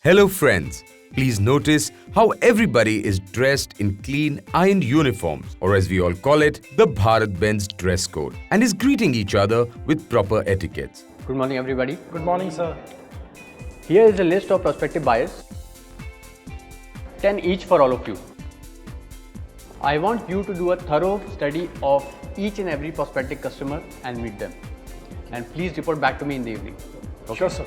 Hello friends, please notice how everybody is dressed in clean ironed uniforms, or as we all call it, the Bharat-Benz dress code, and is greeting each other with proper etiquettes. Good morning everybody. Good morning, sir. Here is a list of prospective buyers, 10 each for all of you. I want you to do a thorough study of each and every prospective customer and meet them. And please report back to me in the evening. Okay. Sure, sir.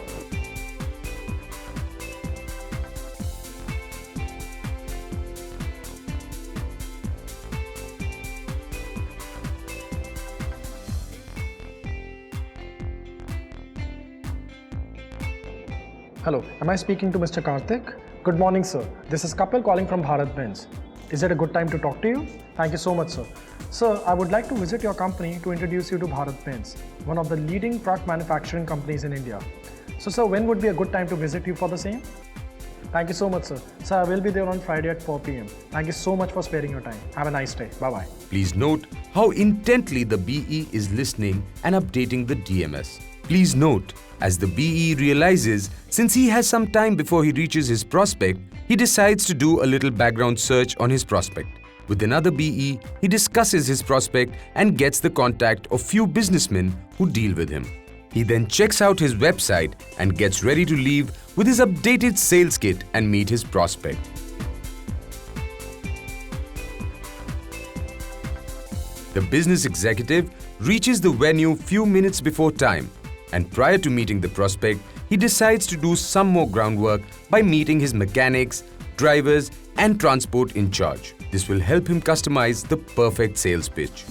Hello, am I speaking to Mr. Karthik? Good morning, sir. This is Kapil calling from Bharat-Benz. Is it a good time to talk to you? Thank you so much, sir. Sir, I would like to visit your company to introduce you to Bharat-Benz, one of the leading truck manufacturing companies in India. So, sir, when would be a good time to visit you for the same? Thank you so much, sir. Sir, I will be there on Friday at 4 p.m. Thank you so much for sparing your time. Have a nice day. Bye-bye. Please note how intently the BE is listening and updating the DMS. Please note, as the BE realizes, since he has some time before he reaches his prospect, he decides to do a little background search on his prospect. With another BE, he discusses his prospect and gets the contact of few businessmen who deal with him. He then checks out his website and gets ready to leave with his updated sales kit and meet his prospect. The business executive reaches the venue few minutes before time, and prior to meeting the prospect, he decides to do some more groundwork by meeting his mechanics, drivers, and transport in charge. This will help him customize the perfect sales pitch.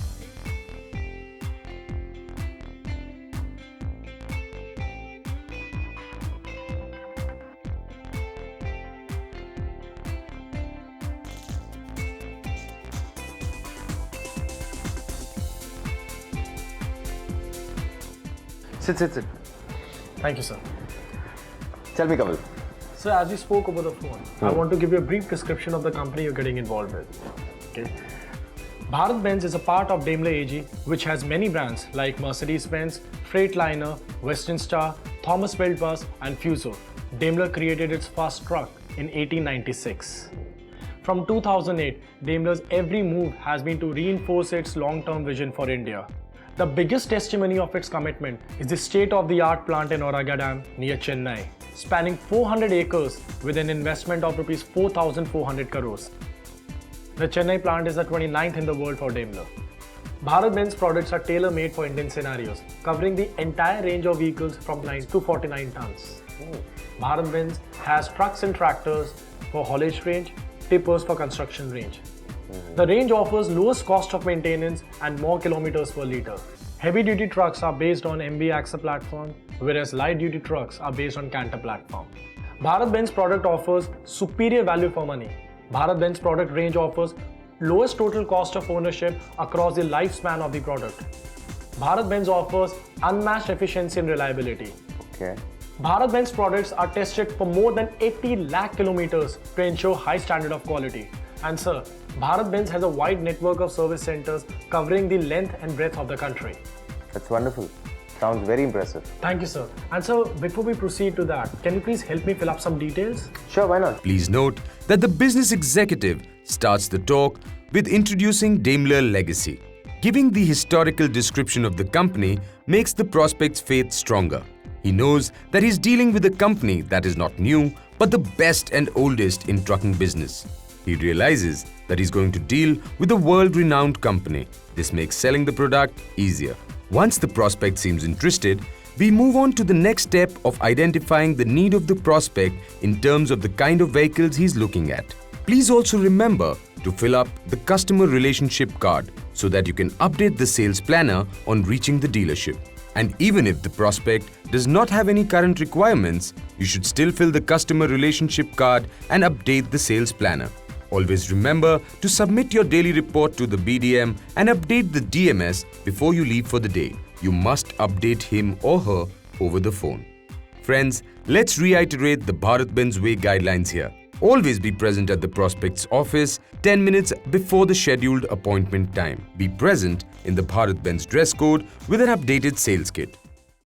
Sit. Thank you, sir. Tell me, Kapil. Sir, as we spoke over the phone, I want to give you a brief description of the company you're getting involved with. Okay. Bharat-Benz is a part of Daimler AG, which has many brands like Mercedes-Benz, Freightliner, Western Star, Thomas Wildbus, and Fuso. Daimler created its first truck in 1896. From 2008, Daimler's every move has been to reinforce its long-term vision for India. The biggest testimony of its commitment is the state-of-the-art plant in Auraga Dam near Chennai, spanning 400 acres with an investment of Rs 4,400 crores. The Chennai plant is the 29th in the world for Daimler. Bharat-Benz products are tailor-made for Indian scenarios, covering the entire range of vehicles from 9 to 49 tons. Bharat-Benz has trucks and tractors for haulage range, tippers for construction range. The range offers lowest cost of maintenance and more kilometers per litre. Heavy-duty trucks are based on MB axle platform, whereas light-duty trucks are based on Canter platform. Bharat-Benz product offers superior value for money. Bharat-Benz product range offers lowest total cost of ownership across the lifespan of the product. Bharat-Benz offers unmatched efficiency and reliability. Okay. Bharat-Benz products are tested for more than 80 lakh kilometers to ensure high standard of quality. And sir, Bharat-Benz has a wide network of service centers covering the length and breadth of the country. That's wonderful. Sounds very impressive. Thank you, sir. And sir, before we proceed to that, can you please help me fill up some details? Sure, why not? Please note that the business executive starts the talk with introducing Daimler Legacy. Giving the historical description of the company makes the prospect's faith stronger. He knows that he's dealing with a company that is not new, but the best and oldest in trucking business. He realizes that he's going to deal with a world-renowned company. This makes selling the product easier. Once the prospect seems interested, we move on to the next step of identifying the need of the prospect in terms of the kind of vehicles he's looking at. Please also remember to fill up the customer relationship card so that you can update the sales planner on reaching the dealership. And even if the prospect does not have any current requirements, you should still fill the customer relationship card and update the sales planner. Always remember to submit your daily report to the BDM and update the DMS before you leave for the day. You must update him or her over the phone. Friends, let's reiterate the Bharat-Benz Way guidelines here. Always be present at the prospect's office 10 minutes before the scheduled appointment time. Be present in the Bharat-Benz dress code with an updated sales kit.